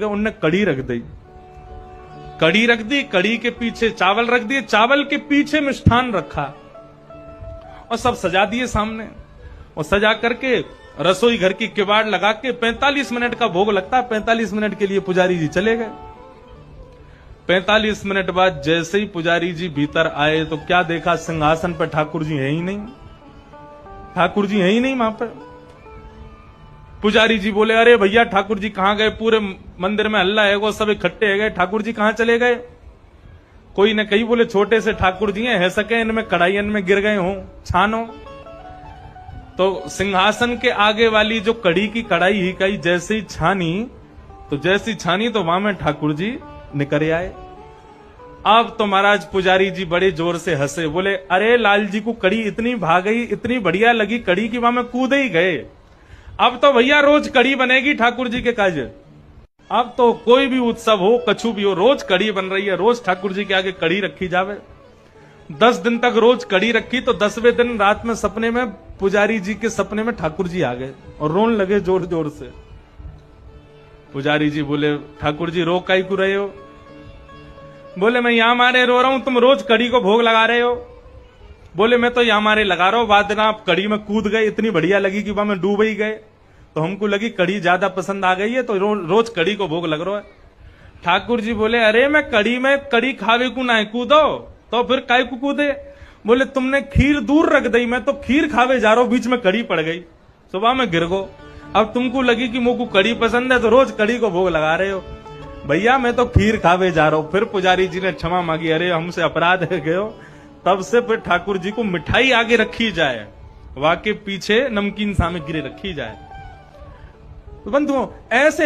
उनने कड़ी रख दी, कड़ी रख दी, कड़ी के पीछे चावल रख दिए, चावल के पीछे मिष्ठान रखा और सब सजा दिए सामने। और सजा करके रसोई घर की किवाड़ लगा के 45 मिनट का भोग लगता है, 45 मिनट के लिए पुजारी जी चले गए। 45 मिनट बाद जैसे ही पुजारी जी भीतर आए तो क्या देखा, सिंहासन पर ठाकुर जी है ही नहीं, ठाकुर जी है ही नहीं वहां पर। पुजारी जी बोले, अरे भैया ठाकुर जी कहां गए, पूरे मंदिर में हल्ला है, वो सब इकट्ठे है गए, ठाकुर जी कहां चले गए। कोई ने कही, बोले छोटे से ठाकुर जी है सके, इनमें कढ़ाइयन में गिर गए हों छानो। तो सिंहासन के आगे वाली जो कड़ी की कढ़ाई ही कही जैसे ही छानी, तो जैसी छानी तो वहां में ठाकुर जी निकल आए। अब तो महाराज पुजारी जी बड़े जोर से हंसे, बोले अरे लाल जी को कड़ी इतनी भाग गई, इतनी बढ़िया लगी कड़ी की वहां में कूद ही गए। अब तो भैया रोज कड़ी बनेगी ठाकुर जी के काज। अब तो कोई भी उत्सव हो, कछु भी हो, रोज कड़ी बन रही है, रोज ठाकुर जी के आगे कड़ी रखी जावे। 10 दिन तक रोज कड़ी रखी, तो 10वें दिन रात में सपने में पुजारी जी के सपने में ठाकुर जी आ गए और रोन लगे जोर जोर से। पुजारी जी बोले, ठाकुर जी रो काई क्यों रहे हो। बोले मैं यहां मारे रो रहा हूं, तुम रोज कड़ी को भोग लगा रहे हो। बोले मैं तो यहां मारे लगा रहा हूं, बाद में आप कड़ी में कूद गए, इतनी बढ़िया लगी कि वहां में डूब ही गए, तो हमको लगी कड़ी ज्यादा पसंद आ गई है, तो रोज कड़ी को भोग लग रहा है। ठाकुर जी बोले, अरे मैं कड़ी में कड़ी खावे को ना कूदो, तो फिर काय को कूदे। बोले तुमने खीर दूर रख दी, मैं तो खीर खावे जा रहा हूं, बीच में कड़ी पड़ गई, सुबह में गिर गो। अब तुमको लगी कि मुझको कड़ी पसंद है, तो रोज कड़ी को भोग लगा रहे हो। भैया मैं तो खीर खावे जा रहा हूं। फिर पुजारी जी ने क्षमा मांगी, अरे हमसे अपराध है गयो। तब से फिर ठाकुर जी को मिठाई आगे रखी जाए, वाके पीछे नमकीन सामग्री रखी जाए। तो बंधुओं ऐसे